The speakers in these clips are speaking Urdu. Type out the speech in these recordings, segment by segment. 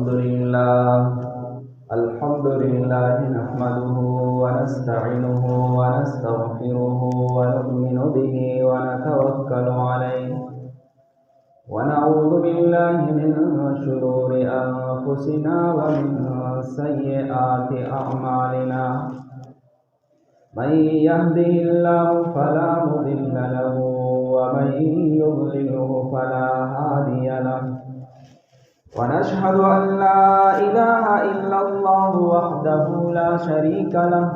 الحمد لله نحمده ونستعينه ونستغفره ونؤمن به ونتوكل عليه ونعوذ بالله من شرور أنفسنا ومن سيئات أعمالنا من يهده الله فلا مضل له ومن يضلله فلا هادي له ونشهد أن لا إله إلا الله وحده لا شريك له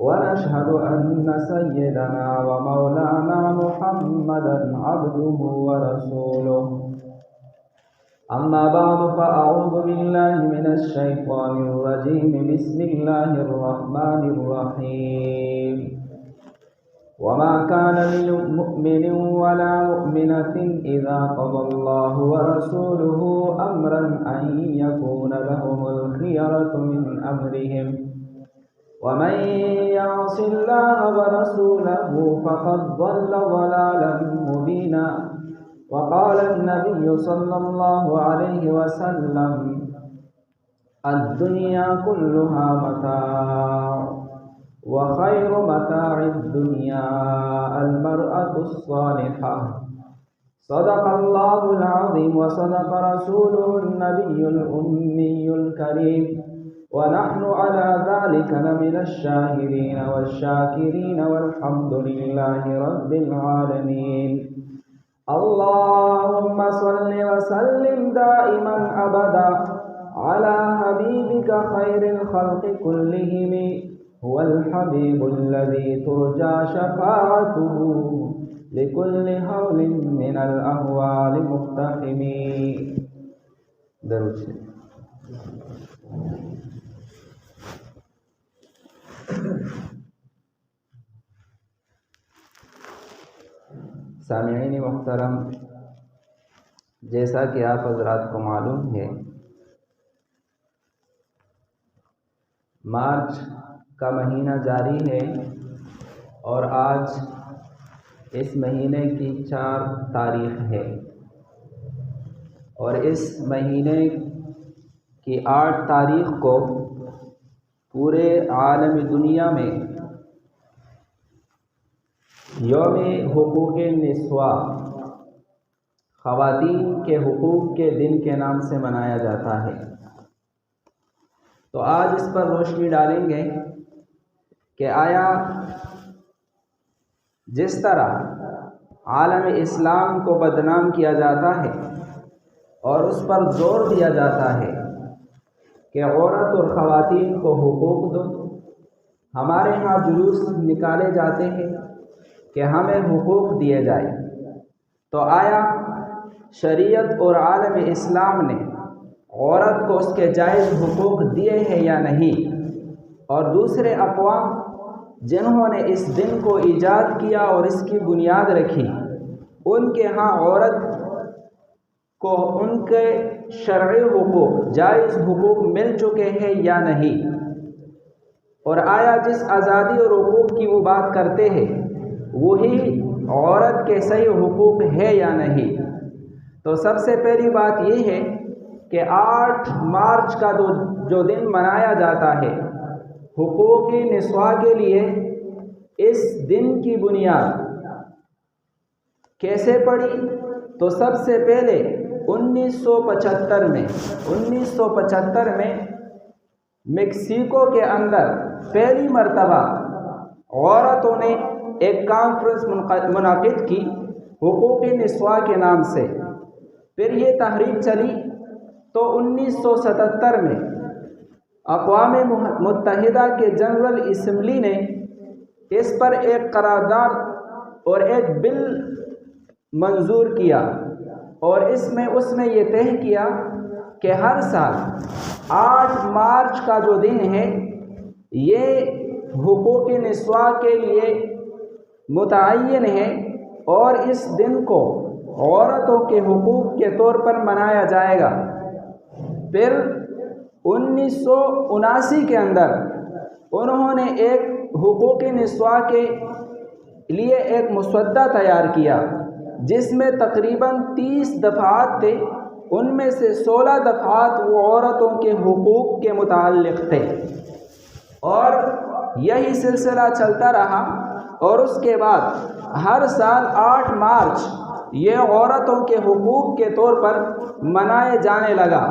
ونشهد أن سيدنا ومولانا محمدا عبده ورسوله أما بعد فأعوذ بالله من الشيطان الرجيم بسم الله الرحمن الرحيم وما كان لمؤمن ولا مؤمنة إذا قضى الله ورسوله أمرا أن يكون لهم الخيرة من أمرهم ومن يعص الله ورسوله فقد ضل ضلالا مبينا وقال النبي صلى الله عليه وسلم الدنيا كلها متاع وخير متاع الدنيا المرأة الصالحة صدق الله العظيم وصدق رسوله النبي الأمي الكريم ونحن على ذلك لمن الشاهدين والشاكرين والحمد لله رب العالمين اللهم صل وسلم دائما أبدا على حبيبك خير الخلق كلهم هو الحبيب الذي ترجى شفاعته لكل هول من الأهوال مقتحم درود سامعین محترم، جیسا کہ آپ حضرات کو معلوم ہے، مارچ کا مہینہ جاری ہے اور آج اس مہینے کی 4 تاریخ ہے اور اس مہینے کی 8 تاریخ کو پورے عالم دنیا میں یوم حقوق نسواء، خواتین کے حقوق کے دن کے نام سے منایا جاتا ہے۔ تو آج اس پر روشنی ڈالیں گے کہ آیا جس طرح عالم اسلام کو بدنام کیا جاتا ہے اور اس پر زور دیا جاتا ہے کہ عورت اور خواتین کو حقوق دو، ہمارے ہاں جلوس نکالے جاتے ہیں کہ ہمیں حقوق دیے جائے، تو آیا شریعت اور عالم اسلام نے عورت کو اس کے جائز حقوق دیے ہیں یا نہیں؟ اور دوسرے اقوام جنہوں نے اس دن کو ایجاد کیا اور اس کی بنیاد رکھی، ان کے ہاں عورت کو ان کے شرعی حقوق، جائز حقوق مل چکے ہیں یا نہیں؟ اور آیا جس آزادی اور حقوق کی وہ بات کرتے ہیں وہی عورت کے صحیح حقوق ہے یا نہیں؟ تو سب سے پہلی بات یہ ہے کہ 8 مارچ کا جو دن منایا جاتا ہے حقوق نسواء کے لیے، اس دن کی بنیاد کیسے پڑی؟ تو سب سے پہلے 1975 میں میکسیکو کے اندر پہلی مرتبہ عورتوں نے ایک کانفرنس منعقد کی حقوق نسواء کے نام سے۔ پھر یہ تحریک چلی تو 1977 میں اقوام متحدہ کے جنرل اسمبلی نے اس پر ایک قرارداد اور ایک بل منظور کیا اور اس میں یہ طے کیا کہ ہر سال 8 مارچ کا جو دن ہے یہ حقوق نسواء کے لیے متعین ہے اور اس دن کو عورتوں کے حقوق کے طور پر منایا جائے گا۔ پھر 1979 کے اندر انہوں نے ایک حقوق نسواء کے لیے ایک مسودہ تیار کیا جس میں تقریباً 30 دفعات تھے ان میں سے 16 دفعات وہ عورتوں کے حقوق کے متعلق تھے، اور یہی سلسلہ چلتا رہا، اور اس کے بعد ہر سال 8 مارچ یہ عورتوں کے حقوق کے طور پر منائے جانے لگا،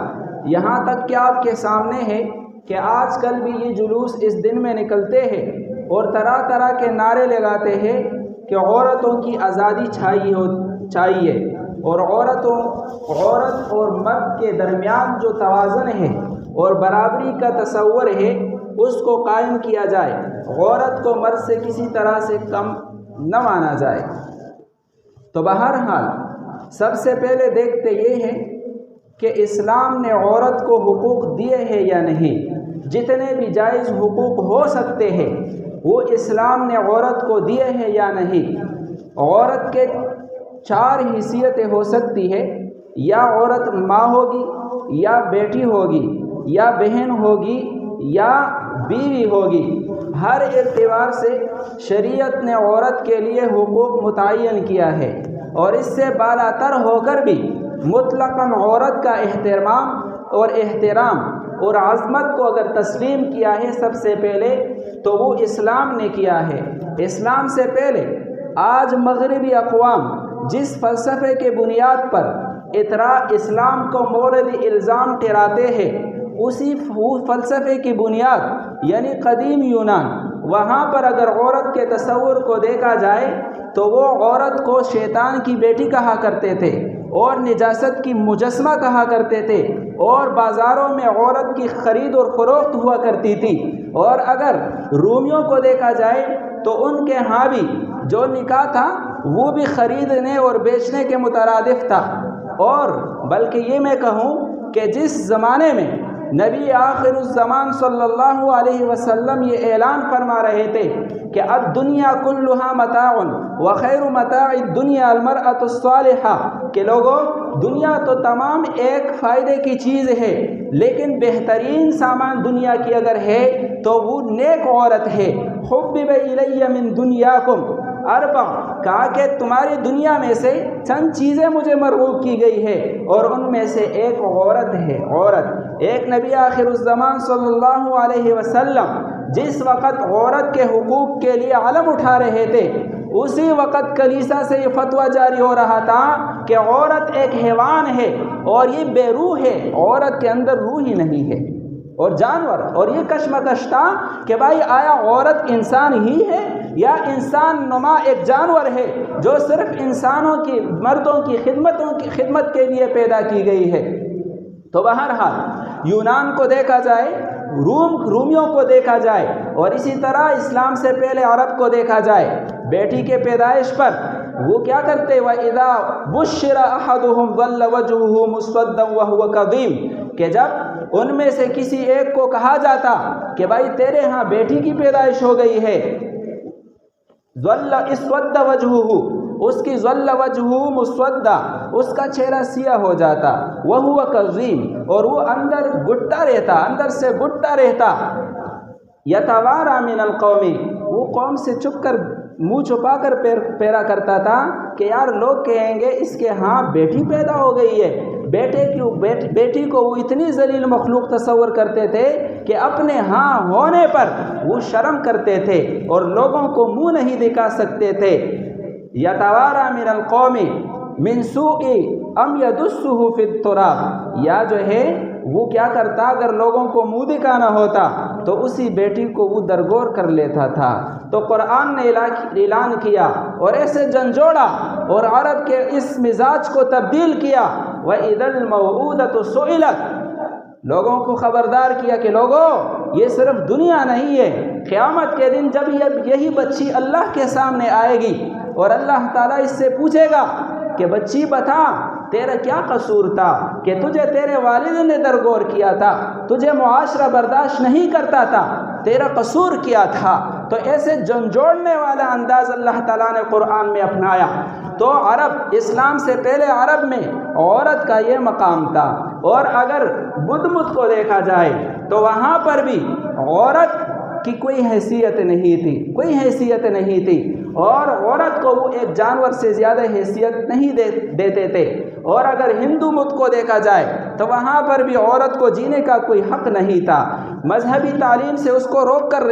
یہاں تک کہ آپ کے سامنے ہے کہ آج کل بھی یہ جلوس اس دن میں نکلتے ہیں اور طرح طرح کے نعرے لگاتے ہیں کہ عورتوں کی آزادی چاہیے، اور عورت اور مرد کے درمیان جو توازن ہے اور برابری کا تصور ہے اس کو قائم کیا جائے، عورت کو مرد سے کسی طرح سے کم نہ مانا جائے۔ تو بہرحال سب سے پہلے دیکھتے یہ ہے کہ اسلام نے عورت کو حقوق دیے ہیں یا نہیں، جتنے بھی جائز حقوق ہو سکتے ہیں وہ اسلام نے عورت کو دیے ہیں یا نہیں۔ عورت کے 4 حیثیتیں ہو سکتی ہے، یا عورت ماں ہوگی، یا بیٹی ہوگی، یا بہن ہوگی، یا بیوی ہوگی۔ ہر اعتبار سے شریعت نے عورت کے لیے حقوق متعین کیا ہے، اور اس سے بالاتر ہو کر بھی مطلقاً عورت کا احترام اور عظمت کو اگر تسلیم کیا ہے سب سے پہلے تو وہ اسلام نے کیا ہے۔ اسلام سے پہلے آج مغربی اقوام جس فلسفے کے بنیاد پر اسلام کو مورد الزام ٹھہراتے ہیں، اسی فلسفے کی بنیاد یعنی قدیم یونان، وہاں پر اگر عورت کے تصور کو دیکھا جائے تو وہ عورت کو شیطان کی بیٹی کہا کرتے تھے اور نجاست کی مجسمہ کہا کرتے تھے، اور بازاروں میں عورت کی خرید اور فروخت ہوا کرتی تھی۔ اور اگر رومیوں کو دیکھا جائے تو ان کے ہاں بھی جو نکاح تھا وہ بھی خریدنے اور بیچنے کے مترادف تھا، اور بلکہ یہ میں کہوں کہ جس زمانے میں نبی آخر الزمان صلی اللہ علیہ وسلم یہ اعلان فرما رہے تھے کہ الدنیا کلھا متاع وخیر متاع الدنیا المرأۃ الصالحہ، کہ لوگوں دنیا تو تمام ایک فائدے کی چیز ہے، لیکن بہترین سامان دنیا کی اگر ہے تو وہ نیک عورت ہے۔ حبب الی من دنیاکم اربع، کہا کہ تمہاری دنیا میں سے چند چیزیں مجھے مرغوب کی گئی ہے، اور ان میں سے ایک عورت ہے۔ عورت، ایک نبی آخر الزمان صلی اللہ علیہ وسلم جس وقت عورت کے حقوق کے لیے علم اٹھا رہے تھے، اسی وقت کلیسا سے یہ فتویٰ جاری ہو رہا تھا کہ عورت ایک حیوان ہے اور یہ بے روح ہے، عورت کے اندر روح ہی نہیں ہے، اور جانور، اور یہ کشمکش تھا کہ بھائی آیا عورت انسان ہی ہے یا انسان نما ایک جانور ہے جو صرف انسانوں کی، مردوں کی خدمت کے لیے پیدا کی گئی ہے۔ تو بہرحال یونان کو دیکھا جائے، رومیوں کو دیکھا جائے، اور اسی طرح اسلام سے پہلے عرب کو دیکھا جائے، بیٹی کے پیدائش پر وہ کیا کرتے؟ وَإِذَا بُشِّرَ أَحَدُهُمْ ظَلَّ وَجْهُهُ مُسْوَدًّا وَهُوَ كَظِيمٌ، کہ جب ان میں سے کسی ایک کو کہا جاتا کہ بھائی تیرے ہاں بیٹی کی پیدائش ہو گئی ہے، ظَلَّ اسْوَدَّ وَجْهُهُ، اس کی ظَلَّ وَجْهُهُ مُسْوَدًّا، اس کا چہرہ سیاہ ہو جاتا، وَهُوَ كَظِيمٌ، اور وہ اندر گٹا رہتا، اندر سے گٹا رہتا، يَتَوَارَى مِنَ الْقَوْمِ، وہ قوم سے چھپ کر منہ چھپا کر پیرا کرتا تھا کہ یار لوگ کہیں گے اس کے ہاں بیٹی پیدا ہو گئی ہے۔ بیٹی کو وہ اتنی ذلیل مخلوق تصور کرتے تھے کہ اپنے ہاں ہونے پر وہ شرم کرتے تھے اور لوگوں کو منہ نہیں دکھا سکتے تھے۔ یتوارا من القوم من سوء ام یدسہ فی التراب، یا جو ہے وہ کیا کرتا اگر لوگوں کو منہ دکھانا ہوتا تو اسی بیٹی کو وہ درگور کر لیتا تھا۔ تو قرآن نے اعلان کیا اور ایسے جھنجھوڑا اور عرب کے اس مزاج کو تبدیل کیا، وَإِذَا الْمَوْعُودَةُ سُئِلَتْ، لوگوں کو خبردار کیا کہ لوگوں یہ صرف دنیا نہیں ہے، قیامت کے دن جب یہی بچی اللہ کے سامنے آئے گی اور اللہ تعالیٰ اس سے پوچھے گا کہ بچی بتا تیرا کیا قصور تھا کہ تجھے تیرے والد نے درگور کیا تھا، تجھے معاشرہ برداشت نہیں کرتا تھا، تیرا قصور کیا تھا۔ تو ایسے جھنجھوڑنے والا انداز اللہ تعالیٰ نے قرآن میں اپنایا۔ تو عرب، اسلام سے پہلے عرب میں عورت کا یہ مقام تھا، اور اگر بدھ مت کو دیکھا جائے تو وہاں پر بھی عورت کی کوئی حیثیت نہیں تھی، کوئی حیثیت نہیں تھی، اور عورت کو وہ ایک جانور سے زیادہ حیثیت نہیں دیتے تھے۔ اور اگر ہندو مت کو دیکھا جائے تو وہاں پر بھی عورت کو جینے کا کوئی حق نہیں تھا، مذہبی تعلیم سے اس کو روک کر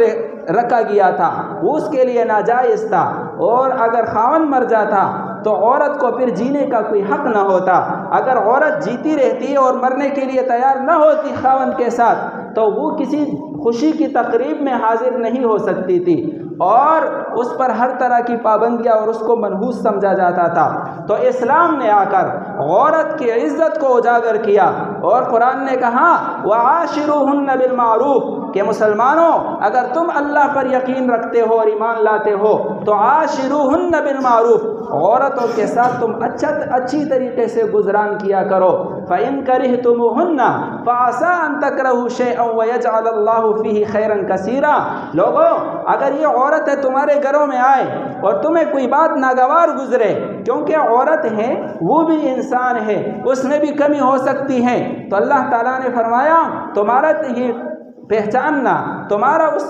رکھا گیا تھا، وہ اس کے لیے ناجائز تھا، اور اگر خاوند مر جاتا تو عورت کو پھر جینے کا کوئی حق نہ ہوتا۔ اگر عورت جیتی رہتی اور مرنے کے لیے تیار نہ ہوتی خاوند کے ساتھ تو وہ کسی خوشی کی تقریب میں حاضر نہیں ہو سکتی تھی، اور اس پر ہر طرح کی پابندیاں اور اس کو منحوس سمجھا جاتا تھا۔ تو اسلام نے آ کر عورت کی عزت کو اجاگر کیا، اور قرآن نے کہا وَعَاشِرُوهُنَّ بِالْمَعْرُوفِ کہ مسلمانوں اگر تم اللہ پر یقین رکھتے ہو اور ایمان لاتے ہو تو عاشروہن بالمعروف، عورتوں کے ساتھ تم اچھی طریقے سے گزران کیا کرو۔ فَإِن كَرِهْتُمُوهُنَّ فَعَسَىٰ أَن تَكْرَهُوا شَيْئًا وَيَجْعَلَ اللَّهُ فِيهِ خَيْرًا كَثِيرًا۔ لوگوں اگر یہ عورتیں تمہارے گھروں میں آئے اور تمہیں کوئی بات ناگوار گزرے، کیونکہ عورت ہے وہ بھی انسان ہے، اس میں بھی کمی ہو سکتی ہے، تو اللہ تعالیٰ نے فرمایا تمہارا یہ پہچاننا، تمہارا اس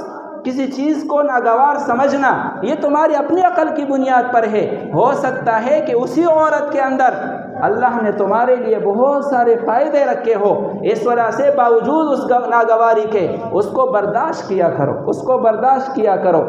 کسی چیز کو ناگوار سمجھنا یہ تمہاری اپنی عقل کی بنیاد پر ہے، ہو سکتا ہے کہ اسی عورت کے اندر اللہ نے تمہارے لیے بہت سارے فائدے رکھے ہو، اس وجہ سے باوجود اس ناگواری کے اس کو برداشت کیا کرو، اس کو برداشت کیا کرو۔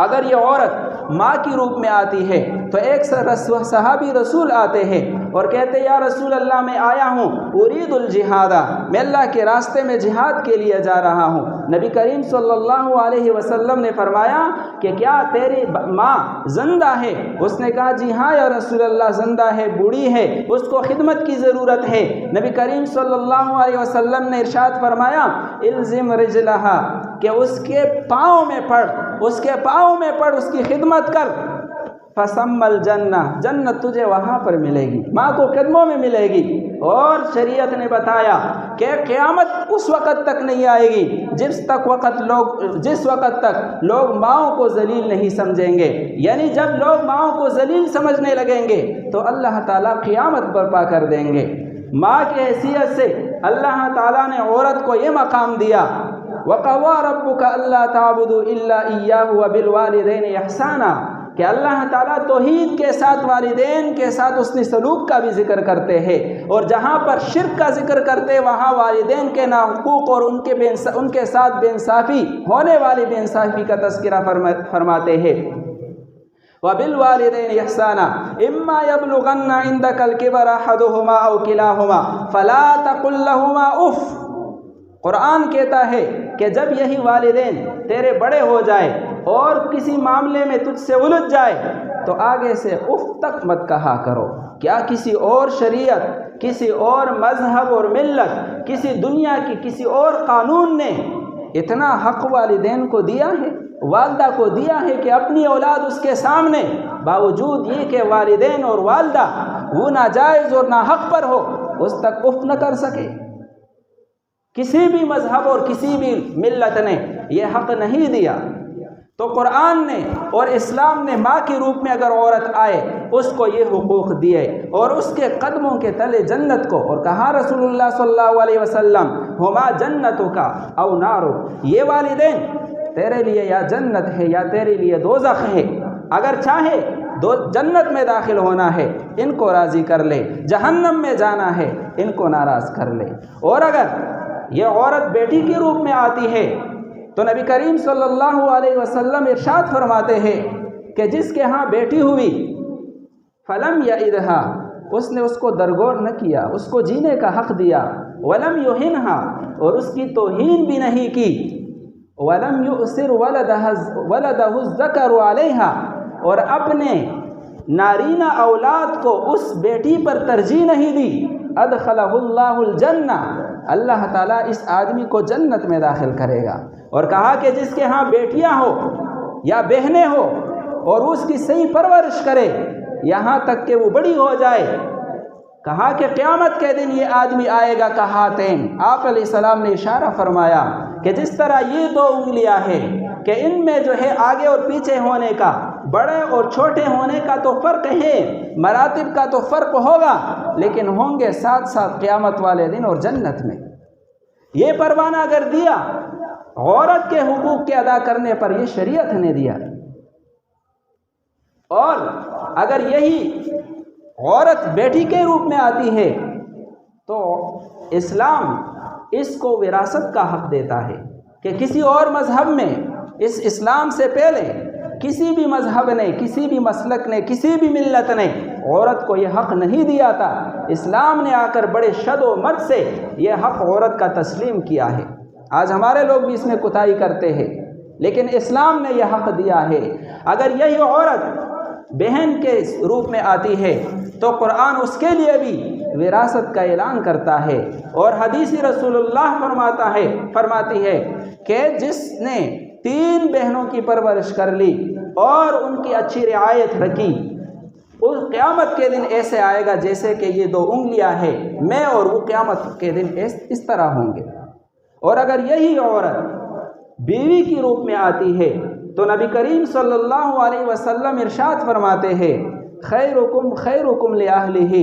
اگر یہ عورت ماں کی روپ میں آتی ہے تو ایک صحابی رسول آتے ہیں اور کہتے یا رسول اللہ میں آیا ہوں ارید الجہاد، میں اللہ کے راستے میں جہاد کے لیے جا رہا ہوں۔ نبی کریم صلی اللہ علیہ وسلم نے فرمایا کہ کیا تیری ماں زندہ ہے؟ اس نے کہا جی ہاں یا رسول اللہ زندہ ہے، بوڑھی ہے، اس کو خدمت کی ضرورت ہے۔ نبی کریم صلی اللہ علیہ وسلم نے ارشاد فرمایا الزم رجلہا کہ اس کے پاؤں میں پڑ، اس کے پاؤں میں پڑ، اس کی خدمت کر، فسم الجنہ، جنت تجھے وہاں پر ملے گی، ماں کو قدموں میں ملے گی۔ اور شریعت نے بتایا کہ قیامت اس وقت تک نہیں آئے گی جس وقت تک لوگ ماؤں کو ذلیل نہیں سمجھیں گے، یعنی جب لوگ ماؤں کو ذلیل سمجھنے لگیں گے تو اللہ تعالیٰ قیامت برپا کر دیں گے۔ ماں کی حیثیت سے اللہ تعالیٰ نے عورت کو یہ مقام دیا وَقَضَىٰ رَبُّكَ أَلَّا تَعْبُدُوا إِلَّا إِيَّاهُ وَبِالْوَالِدَيْنِ إِحْسَانًا کہ اللہ تعالیٰ توحید کے ساتھ والدین کے ساتھ اس نے سلوک کا بھی ذکر کرتے ہیں، اور جہاں پر شرک کا ذکر کرتے وہاں والدین کے ناحقوق اور ان کے ساتھ بے انصافی ہونے والی بے انصافی کا تذکرہ فرماتے ہیں۔ وَبِالْوَالِدَيْنِ إِحْسَانًا إِمَّا يَبْلُغَنَّ عِندَكَ الْكِبَرَ أَحَدُهُمَا أَوْ كِلَاهُمَا فَلَا تَقُل لَّهُمَا أُفٍّ۔ قرآن کہتا ہے کہ جب یہی والدین تیرے بڑے ہو جائے اور کسی معاملے میں تجھ سے الجھ جائے تو آگے سے اف تک مت کہا کرو۔ کیا کسی اور شریعت، کسی اور مذہب اور ملت، کسی دنیا کی کسی اور قانون نے اتنا حق والدین کو دیا ہے، والدہ کو دیا ہے کہ اپنی اولاد اس کے سامنے باوجود یہ کہ والدین اور والدہ وہ ناجائز اور ناحق پر ہو اس تک اف نہ کر سکے؟ کسی بھی مذہب اور کسی بھی ملت نے یہ حق نہیں دیا۔ تو قرآن نے اور اسلام نے ماں کے روپ میں اگر عورت آئے اس کو یہ حقوق دیے، اور اس کے قدموں کے تلے جنت کو، اور کہا رسول اللہ صلی اللہ علیہ وسلم ہما جنتک او نارک، یہ والدین تیرے لیے یا جنت ہے یا تیرے لیے دوزخ ہے، اگر چاہے جنت میں داخل ہونا ہے ان کو راضی کر لے، جہنم میں جانا ہے ان کو ناراض کر لے۔ اور اگر یہ عورت بیٹی کے روپ میں آتی ہے تو نبی کریم صلی اللہ علیہ وسلم ارشاد فرماتے ہیں کہ جس کے ہاں بیٹی ہوئی فلم یعدھا، اس نے اس کو درگور نہ کیا، اس کو جینے کا حق دیا، ولم یہنھا، اور اس کی توہین بھی نہیں کی، ولم یؤثر ولدہ الذکر علیہا، اور اپنے نارینہ اولاد کو اس بیٹی پر ترجیح نہیں دی، ادخلہ اللہ الجنہ، اللہ تعالیٰ اس آدمی کو جنت میں داخل کرے گا۔ اور کہا کہ جس کے ہاں بیٹیاں ہو یا بہنیں ہو اور اس کی صحیح پرورش کرے یہاں تک کہ وہ بڑی ہو جائے، کہا کہ قیامت کے دن یہ آدمی آئے گا کہاتین، آپ علیہ السلام نے اشارہ فرمایا کہ جس طرح یہ دو انگلیاں ہیں کہ ان میں جو ہے آگے اور پیچھے ہونے کا، بڑے اور چھوٹے ہونے کا تو فرق ہے، مراتب کا تو فرق ہوگا، لیکن ہوں گے ساتھ ساتھ قیامت والے دن اور جنت میں۔ یہ پروانہ اگر دیا عورت کے حقوق کے ادا کرنے پر یہ شریعت نے دیا۔ اور اگر یہی عورت بیٹی کے روپ میں آتی ہے تو اسلام اس کو وراثت کا حق دیتا ہے کہ کسی اور مذہب میں اس اسلام سے پہلے کسی بھی مذہب نے، کسی بھی مسلک نے، کسی بھی ملت نے عورت کو یہ حق نہیں دیا تھا۔ اسلام نے آ کر بڑے شد و مت سے یہ حق عورت کا تسلیم کیا ہے۔ آج ہمارے لوگ بھی اس میں کوتاہی کرتے ہیں، لیکن اسلام نے یہ حق دیا ہے۔ اگر یہی عورت بہن کے روپ میں آتی ہے تو قرآن اس کے لیے بھی وراثت کا اعلان کرتا ہے، اور حدیث رسول اللہ فرماتی ہے کہ جس نے 3 بہنوں کی پرورش کر لی اور ان کی اچھی رعایت رکھی، اس قیامت کے دن ایسے آئے گا جیسے کہ یہ 2 انگلیاں ہیں، میں اور وہ قیامت کے دن اس طرح ہوں گے۔ اور اگر یہی عورت بیوی کی روپ میں آتی ہے تو نبی کریم صلی اللہ علیہ وسلم ارشاد فرماتے ہیں، خیرکم خیرکم لأہلہ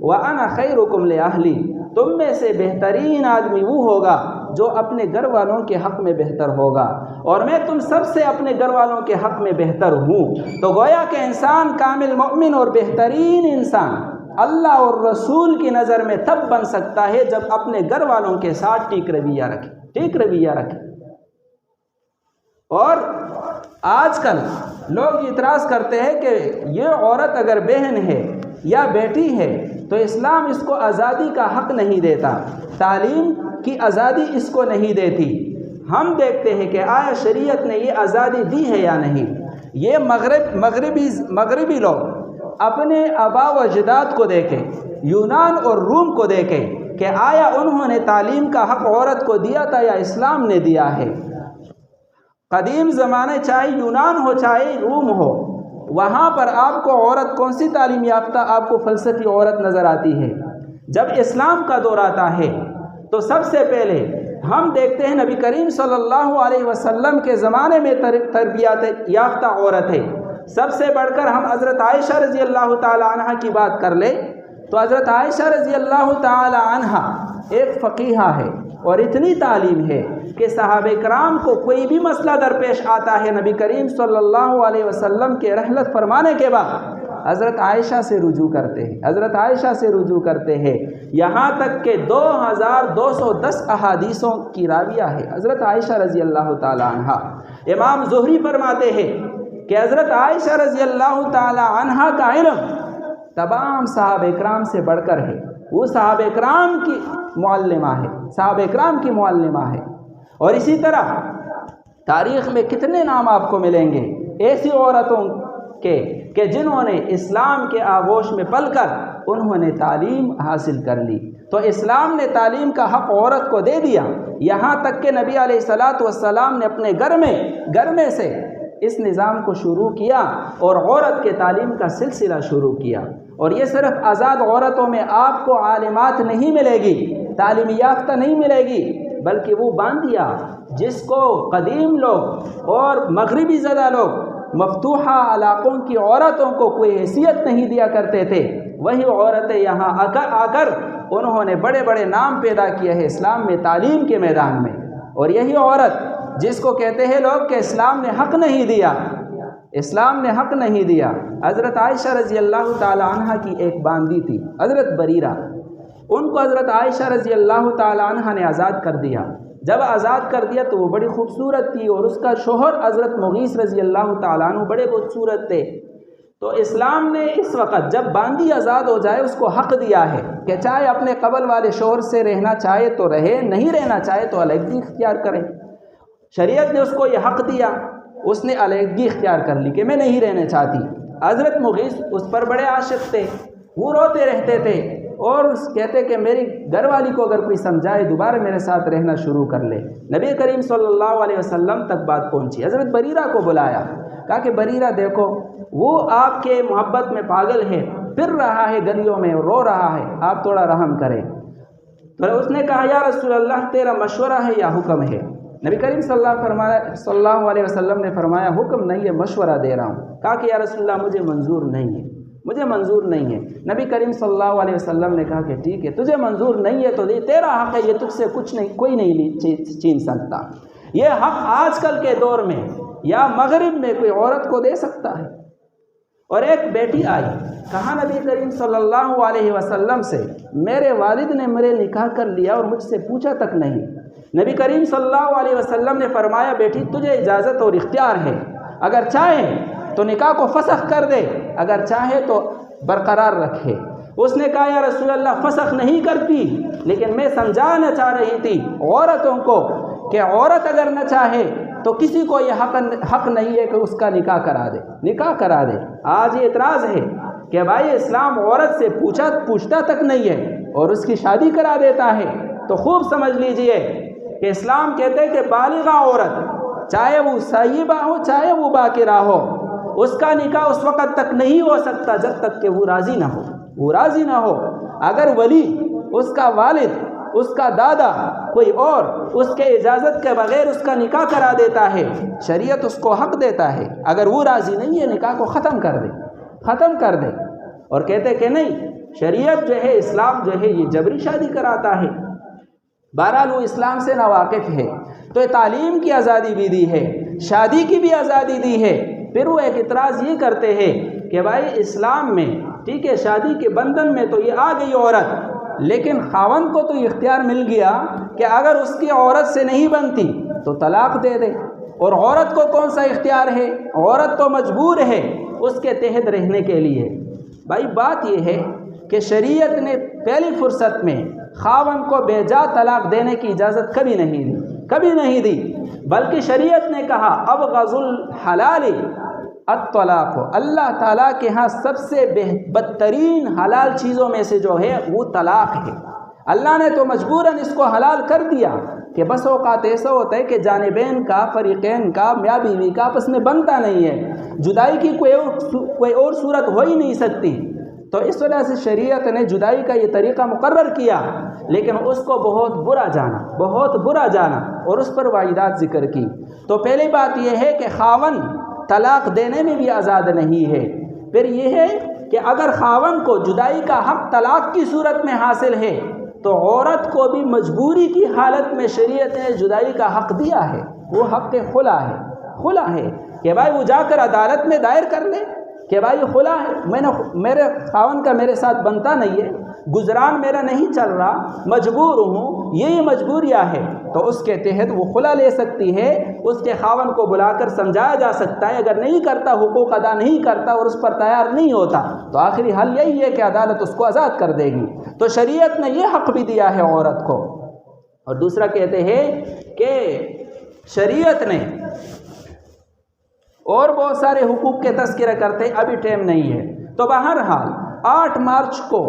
وأنا خیرکم لأہلی، تم میں سے بہترین آدمی وہ ہوگا جو اپنے گھر والوں کے حق میں بہتر ہوگا، اور میں تم سب سے اپنے گھر والوں کے حق میں بہتر ہوں۔ تو گویا کہ انسان کامل مومن اور بہترین انسان اللہ اور رسول کی نظر میں تب بن سکتا ہے جب اپنے گھر والوں کے ساتھ ٹھیک رویہ رکھے۔ اور آج کل لوگ اعتراض کرتے ہیں کہ یہ عورت اگر بہن ہے یا بیٹی ہے تو اسلام اس کو آزادی کا حق نہیں دیتا، تعلیم کی آزادی اس کو نہیں دیتی۔ ہم دیکھتے ہیں کہ آیا شریعت نے یہ آزادی دی ہے یا نہیں۔ یہ مغربی لوگ اپنے آبا و اجداد کو دیکھیں، یونان اور روم کو دیکھیں کہ آیا انہوں نے تعلیم کا حق عورت کو دیا تھا یا اسلام نے دیا ہے۔ قدیم زمانے چاہے یونان ہو چاہے روم ہو، وہاں پر آپ کو عورت کون سی تعلیم یافتہ آپ کو فلسفی عورت نظر آتی ہے؟ جب اسلام کا دور آتا ہے تو سب سے پہلے ہم دیکھتے ہیں نبی کریم صلی اللہ علیہ وسلم کے زمانے میں تربیت یافتہ عورت ہے۔ سب سے بڑھ کر ہم حضرت عائشہ رضی اللہ تعالی عنہ کی بات کر لیں تو حضرت عائشہ رضی اللہ تعالی عنہ ایک فقیہہ ہے اور اتنی تعلیم ہے کہ صحابہ کرام کو کوئی بھی مسئلہ درپیش آتا ہے، نبی کریم صلی اللہ علیہ وسلم کے رحلت فرمانے کے بعد حضرت عائشہ سے رجوع کرتے ہیں، یہاں تک کہ 2210 احادیثوں کی راویہ ہے حضرت عائشہ رضی اللہ تعالی عنہ۔ امام زہری فرماتے ہیں کہ حضرت عائشہ رضی اللہ تعالی عنہ کا علم تمام صحابہ کرام سے بڑھ کر ہے، وہ صحابہ کرام کی معلمہ ہے۔ اور اسی طرح تاریخ میں کتنے نام آپ کو ملیں گے ایسی عورتوں کے کہ جنہوں نے اسلام کے آغوش میں پل کر انہوں نے تعلیم حاصل کر لی۔ تو اسلام نے تعلیم کا حق عورت کو دے دیا، یہاں تک کہ نبی علیہ الصلاۃ والسلام نے اپنے گھر میں سے اس نظام کو شروع کیا اور عورت کے تعلیم کا سلسلہ شروع کیا۔ اور یہ صرف آزاد عورتوں میں آپ کو عالمات نہیں ملے گی، تعلیم یافتہ نہیں ملے گی، بلکہ وہ باندیا جس کو قدیم لوگ اور مغربی زدہ لوگ مفتوحہ علاقوں کی عورتوں کو کوئی حیثیت نہیں دیا کرتے تھے، وہی عورتیں یہاں آ کر انہوں نے بڑے بڑے نام پیدا کیے ہیں اسلام میں تعلیم کے میدان میں۔ اور یہی عورت جس کو کہتے ہیں لوگ کہ اسلام نے حق نہیں دیا، حضرت عائشہ رضی اللہ تعالی عنہ کی ایک باندی تھی حضرت بریرہ، ان کو حضرت عائشہ رضی اللہ تعالی عنہ نے آزاد کر دیا۔ جب آزاد کر دیا تو وہ بڑی خوبصورت تھی اور اس کا شوہر حضرت مغیث رضی اللہ تعالیٰ عنہ بڑے خوبصورت تھے۔ تو اسلام نے اس وقت جب باندی آزاد ہو جائے اس کو حق دیا ہے کہ چاہے اپنے قبل والے شوہر سے رہنا چاہے تو رہے، نہیں رہنا چاہے تو علیحدگی اختیار کرے۔ شریعت نے اس کو یہ حق دیا، اس نے علیحدگی اختیار کر لی کہ میں نہیں رہنا چاہتی۔ حضرت مغیث اس پر بڑے عاشق تھے، وہ روتے رہتے تھے اور کہتے کہ میری گھر والی کو اگر کوئی سمجھائے دوبارہ میرے ساتھ رہنا شروع کر لے۔ نبی کریم صلی اللہ علیہ وسلم تک بات پہنچی، حضرت بریرہ کو بلایا، کہا کہ بریرہ دیکھو وہ آپ کے محبت میں پاگل ہے، پھر رہا ہے گلیوں میں رو رہا ہے، آپ تھوڑا رحم کریں۔ تو اس نے کہا یا رسول اللہ تیرا مشورہ ہے یا حکم ہے؟ نبی کریم صلی اللہ علیہ وسلم نے فرمایا حکم نہیں ہے، مشورہ دے رہا ہوں۔ کہا کہ یا رسول اللہ مجھے منظور نہیں ہے۔ نبی کریم صلی اللہ علیہ وسلم نے کہا کہ ٹھیک ہے، تجھے منظور نہیں ہے تو تیرا حق ہے، یہ تجھ سے کوئی نہیں چھین سکتا۔ یہ حق آج کل کے دور میں یا مغرب میں کوئی عورت کو دے سکتا ہے؟ اور ایک بیٹی آئی، کہا نبی کریم صلی اللہ علیہ وسلم سے میرے والد نے میرے نکاح کر لیا اور مجھ سے پوچھا تک نہیں۔ نبی کریم صلی اللہ علیہ وسلم نے فرمایا بیٹی تجھے اجازت اور اختیار ہے، اگر چاہے تو نکاح کو فسخ کر دے، اگر چاہے تو برقرار رکھے۔ اس نے کہا یا رسول اللہ فسخ نہیں کرتی، لیکن میں سمجھانا چاہ رہی تھی عورتوں کو کہ عورت اگر نہ چاہے تو کسی کو یہ حق نہیں ہے کہ اس کا نکاح کرا دے۔ آج یہ اعتراض ہے کہ بھائی اسلام عورت سے پوچھتا تک نہیں ہے اور اس کی شادی کرا دیتا ہے۔ تو خوب سمجھ لیجئے کہ اسلام کہتے ہیں کہ بالغہ عورت چاہے وہ سیبہ ہو چاہے وہ باکرہ ہو، اس کا نکاح اس وقت تک نہیں ہو سکتا جب تک کہ وہ راضی نہ ہو۔ اگر ولی، اس کا والد، اس کا دادا، کوئی اور اس کے اجازت کے بغیر اس کا نکاح کرا دیتا ہے، شریعت اس کو حق دیتا ہے اگر وہ راضی نہیں ہے نکاح کو ختم کر دے۔ اور کہتے کہ نہیں، شریعت جو ہے، اسلام جو ہے یہ جبری شادی کراتا ہے۔ بہرحال وہ اسلام سے ناواقف ہے، تو تعلیم کی آزادی بھی دی ہے، شادی کی بھی آزادی دی ہے۔ پھر وہ ایک اعتراض یہ کرتے ہیں کہ بھائی اسلام میں ٹھیک ہے شادی کے بندھن میں تو یہ آ گئی عورت، لیکن خاوند کو تو اختیار مل گیا کہ اگر اس کی عورت سے نہیں بنتی تو طلاق دے دے۔ اور عورت کو کون سا اختیار ہے؟ عورت تو مجبور ہے اس کے تحت رہنے کے لیے۔ بھائی بات یہ ہے کہ شریعت نے پہلی فرصت میں خاوند کو بے جا طلاق دینے کی اجازت کبھی نہیں دی، بلکہ شریعت نے کہا ابغض الحلال الطلاق۔ اللہ تعالیٰ کے ہاں سب سے بدترین حلال چیزوں میں سے جو ہے وہ طلاق ہے۔ اللہ نے تو مجبوراً اس کو حلال کر دیا کہ بس اوقات ایسا ہوتا ہے کہ جانبین کا، فریقین کا، میاں بیوی کا آپس میں بنتا نہیں ہے، جدائی کی کوئی اور صورت ہو ہی نہیں سکتی، تو اس وجہ سے شریعت نے جدائی کا یہ طریقہ مقرر کیا، لیکن اس کو بہت برا جانا اور اس پر وعیدات ذکر کی۔ تو پہلی بات یہ ہے کہ خاوند طلاق دینے میں بھی آزاد نہیں ہے۔ پھر یہ ہے کہ اگر خاوند کو جدائی کا حق طلاق کی صورت میں حاصل ہے تو عورت کو بھی مجبوری کی حالت میں شریعت نے جدائی کا حق دیا ہے، وہ حق خلا ہے کہ بھائی وہ جا کر عدالت میں دائر کر لے کہ بھائی خلا ہے، میرے خاوند کا میرے ساتھ بنتا نہیں ہے، گزران میرا نہیں چل رہا، مجبور ہوں، یہی مجبوریاں ہے، تو اس کے تحت وہ خلا لے سکتی ہے۔ اس کے خاوند کو بلا کر سمجھایا جا سکتا ہے، اگر نہیں کرتا، حقوق ادا نہیں کرتا اور اس پر تیار نہیں ہوتا تو آخری حل یہی ہے کہ عدالت اس کو آزاد کر دے گی۔ تو شریعت نے یہ حق بھی دیا ہے عورت کو۔ اور دوسرا کہتے ہیں کہ شریعت نے اور بہت سارے حقوق کے تذکرہ کرتے، ابھی ٹائم نہیں ہے۔ تو بہرحال 8 مارچ کو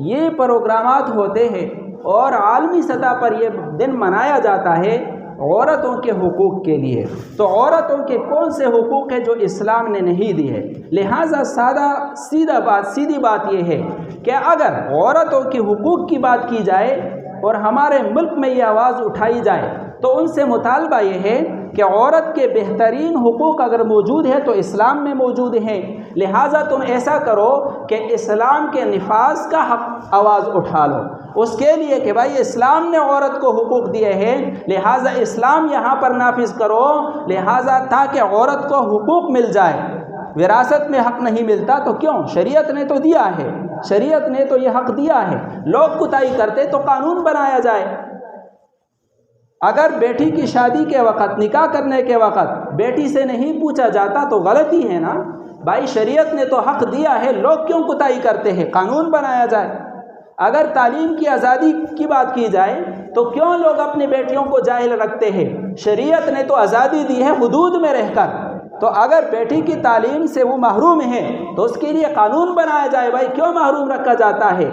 یہ پروگرامات ہوتے ہیں اور عالمی سطح پر یہ دن منایا جاتا ہے عورتوں کے حقوق کے لیے۔ تو عورتوں کے کون سے حقوق ہیں جو اسلام نے نہیں دی ہے؟ لہٰذا سیدھی بات یہ ہے کہ اگر عورتوں کے حقوق کی بات کی جائے اور ہمارے ملک میں یہ آواز اٹھائی جائے تو ان سے مطالبہ یہ ہے کہ عورت کے بہترین حقوق اگر موجود ہے تو اسلام میں موجود ہیں، لہٰذا تم ایسا کرو کہ اسلام کے نفاذ کا حق آواز اٹھا لو، اس کے لیے کہ بھائی اسلام نے عورت کو حقوق دیے ہیں، لہٰذا اسلام یہاں پر نافذ کرو، لہٰذا تاکہ عورت کو حقوق مل جائے۔ وراثت میں حق نہیں ملتا تو کیوں؟ شریعت نے تو دیا ہے، شریعت نے تو یہ حق دیا ہے۔ لوگ کوتاہی کرتے تو قانون بنایا جائے۔ اگر بیٹی کی شادی کے وقت، نکاح کرنے کے وقت بیٹی سے نہیں پوچھا جاتا تو غلطی ہے نا بھائی، شریعت نے تو حق دیا ہے، لوگ کیوں کوتاہی کرتے ہیں؟ قانون بنایا جائے۔ اگر تعلیم کی آزادی کی بات کی جائے تو کیوں لوگ اپنی بیٹیوں کو جاہل رکھتے ہیں؟ شریعت نے تو آزادی دی ہے حدود میں رہ کر، تو اگر بیٹی کی تعلیم سے وہ محروم ہے تو اس کے لیے قانون بنایا جائے، بھائی کیوں محروم رکھا جاتا ہے؟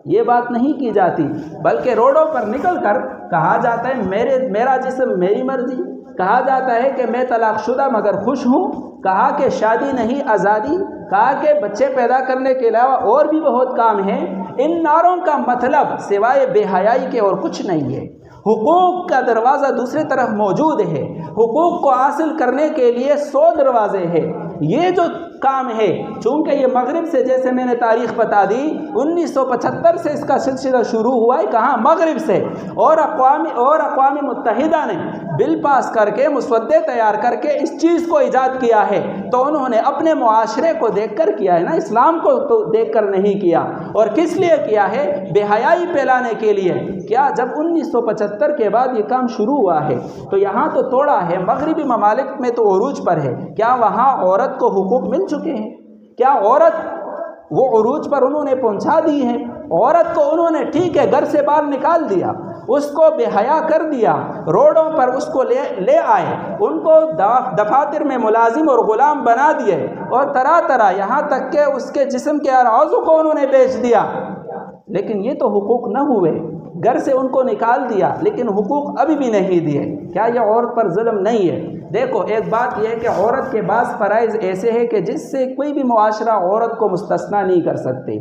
یہ بات نہیں کی جاتی، بلکہ روڈوں پر نکل کر کہا جاتا ہے میرا جسم میری مرضی، کہا جاتا ہے کہ میں طلاق شدہ مگر خوش ہوں، کہا کہ شادی نہیں آزادی، کہا کہ بچے پیدا کرنے کے علاوہ اور بھی بہت کام ہیں۔ ان نعروں کا مطلب سوائے بے حیائی کے اور کچھ نہیں ہے۔ حقوق کا دروازہ دوسری طرف موجود ہے، حقوق کو حاصل کرنے کے لیے 100 دروازے ہیں۔ یہ جو کام ہے، چونکہ یہ مغرب سے، جیسے میں نے تاریخ بتا دی، 1975 سے اس کا سلسلہ شروع ہوا ہے، کہاں؟ مغرب سے، اور اقوام متحدہ نے بل پاس کر کے، مسودے تیار کر کے اس چیز کو ایجاد کیا ہے، تو انہوں نے اپنے معاشرے کو دیکھ کر کیا ہے نا، اسلام کو تو دیکھ کر نہیں کیا۔ اور کس لیے کیا ہے؟ بے حیائی پھیلانے کے لیے۔ کیا جب 1975 کے بعد یہ کام شروع ہوا ہے تو یہاں تو توڑا ہے، مغربی ممالک میں تو عروج پر ہے، کیا وہاں عورت کو حقوق مل چکے ہیں؟ کیا عورت وہ عروج پر انہوں نے پہنچا دی ہے؟ عورت کو انہوں نے ٹھیک ہے گھر سے باہر نکال دیا، اس کو بے حیا کر دیا، روڈوں پر اس کو لے آئے، ان کو دفاتر میں ملازم اور غلام بنا دیے، اور طرح طرح، یہاں تک کہ اس کے جسم کے اعضاء کو انہوں نے بیچ دیا۔ لیکن یہ تو حقوق نہ ہوئے، گھر سے ان کو نکال دیا لیکن حقوق ابھی بھی نہیں دیے۔ کیا یہ عورت پر ظلم نہیں ہے؟ دیکھو، ایک بات یہ ہے کہ عورت کے بعض فرائض ایسے ہیں کہ جس سے کوئی بھی معاشرہ عورت کو مستثنیٰ نہیں کر سکتے۔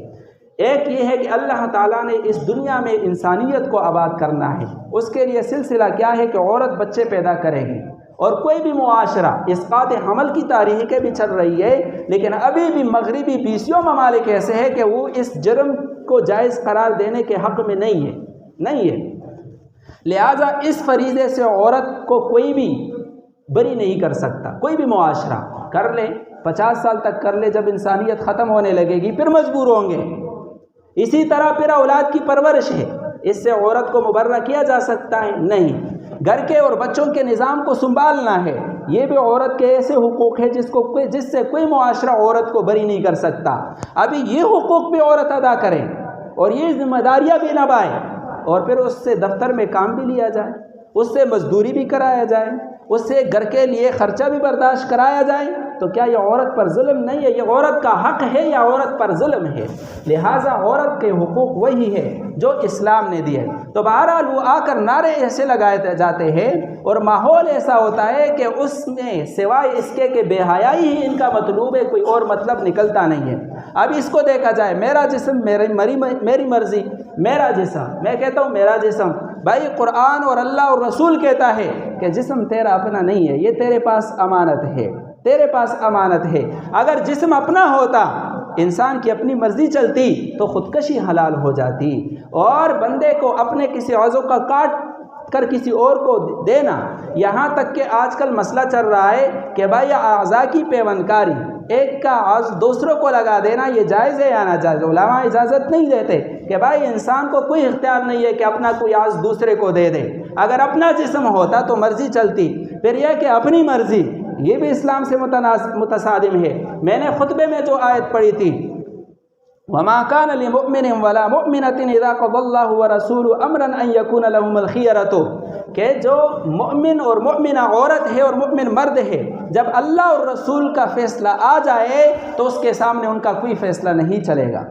ایک یہ ہے کہ اللہ تعالیٰ نے اس دنیا میں انسانیت کو آباد کرنا ہے، اس کے لیے سلسلہ کیا ہے کہ عورت بچے پیدا کرے گی، اور کوئی بھی معاشرہ، اسقاط حمل کی تاریخیں بھی چل رہی ہے، لیکن ابھی بھی مغربی 20 ممالک ایسے ہیں کہ وہ اس جرم کو جائز قرار دینے کے حق میں نہیں ہے۔ لہٰذا اس فریضے سے عورت کو کوئی بھی بری نہیں کر سکتا، کوئی بھی معاشرہ کر لے، 50 سال تک کر لے، جب انسانیت ختم ہونے لگے گی پھر مجبور ہوں گے۔ اسی طرح پھر اولاد کی پرورش ہے، اس سے عورت کو مبرہ کیا جا سکتا ہے؟ نہیں۔ گھر کے اور بچوں کے نظام کو سنبھالنا ہے، یہ بھی عورت کے ایسے حقوق ہے جس سے کوئی معاشرہ عورت کو بری نہیں کر سکتا۔ ابھی یہ حقوق بھی عورت ادا کرے اور یہ ذمہ داریاں بھی نبھائے، اور پھر اس سے دفتر میں کام بھی لیا جائے، اس سے مزدوری بھی کرایا جائے، اس سے گھر کے لیے خرچہ بھی برداشت کرایا جائے، تو کیا یہ عورت پر ظلم نہیں ہے؟ یہ عورت کا حق ہے یا عورت پر ظلم ہے؟ لہٰذا عورت کے حقوق وہی ہے جو اسلام نے دیے۔ تو بہرحال وہ آ کر نعرے ایسے لگائے جاتے ہیں اور ماحول ایسا ہوتا ہے کہ اس میں سوائے اس کے کہ بے حیائی ہی ان کا مطلوب ہے، کوئی اور مطلب نکلتا نہیں ہے۔ اب اس کو دیکھا جائے، میرا جسم میری مرضی، میرا جسم، میں کہتا ہوں میرا جسم، بھائی قرآن اور اللہ اور رسول کہتا ہے کہ جسم تیرا اپنا نہیں ہے، یہ تیرے پاس امانت ہے، تیرے پاس امانت ہے۔ اگر جسم اپنا ہوتا، انسان کی اپنی مرضی چلتی، تو خودکشی حلال ہو جاتی، اور بندے کو اپنے کسی عضو کا کاٹ کر کسی اور کو دینا، یہاں تک کہ آج کل مسئلہ چل رہا ہے کہ بھائی اعضاء کی پیوند کاری، ایک کا عضو دوسروں کو لگا دینا، یہ جائز ہے یا ناجائز؟ علماء اجازت نہیں دیتے کہ بھائی انسان کو کوئی اختیار نہیں ہے کہ اپنا کوئی عضو دوسرے کو دے دے۔ اگر اپنا جسم ہوتا تو مرضی چلتی، پھر یہ کہ اپنی مرضی، یہ بھی اسلام سے متصادم ہے۔ میں نے خطبے میں جو آیت پڑھی تھی، وَمَا كَانَ لِمُؤْمِنٍ وَلَا مُؤْمِنَةٍ إِذَا قَضَى اللَّهُ وَرَسُولُهُ أَمْرًا أَن يَكُونَ لَهُمُ الْخِيَرَةُ، کہ جو مؤمن اور مؤمنہ عورت ہے اور مؤمن مرد ہے، جب اللہ اور رسول کا فیصلہ آ جائے تو اس کے سامنے ان کا کوئی فیصلہ نہیں چلے گا۔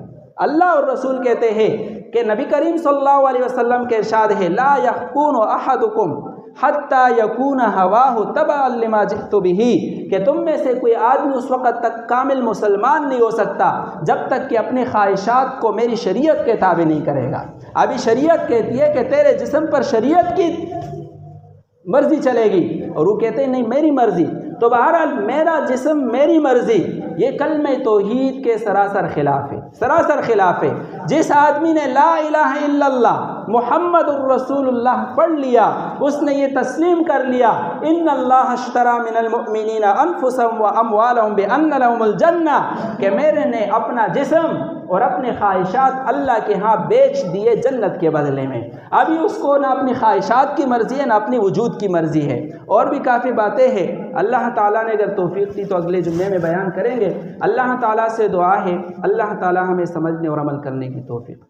اللہ اور رسول کہتے ہیں کہ نبی کریم صلی اللہ علیہ وسلم کے ارشاد ہے، لا يَحْكُونُ أَحَدُكُمْ حَتَّى يَكُونَ هَوَاهُ تَبَعًا لِمَا جِئْتُ بِهِ، کہ تم میں سے کوئی آدمی اس وقت تک کامل مسلمان نہیں ہو سکتا جب تک کہ اپنی خواہشات کو میری شریعت کے تابع نہیں کرے گا۔ ابھی شریعت کہتی ہے کہ تیرے جسم پر شریعت کی مرضی چلے گی، اور وہ کہتے ہیں نہیں میری مرضی۔ تو بہرحال میرا جسم میری مرضی، یہ کلمہ توحید کے سراسر خلاف ہے، سراسر خلاف ہے۔ جس آدمی نے لا الہ الا اللہ محمد الرسول اللہ پڑھ لیا، اس نے یہ تسلیم کر لیا، ان اللہ اشتری من المؤمنین انفسهم واموالهم بان لهم الجنہ، کہ میرے نے اپنا جسم اور اپنے خواہشات اللہ کے ہاں بیچ دیے جنت کے بدلے میں۔ ابھی اس کو نہ اپنی خواہشات کی مرضی ہے نہ اپنی وجود کی مرضی ہے، اور بھی کافی باتیں ہیں۔ اللہ تعالیٰ نے اگر توفیق دی تو اگلے جمعے میں بیان کریں گے۔ اللہ تعالیٰ سے دعا ہے اللہ تعالیٰ ہمیں سمجھنے اور عمل کرنے کی توفیق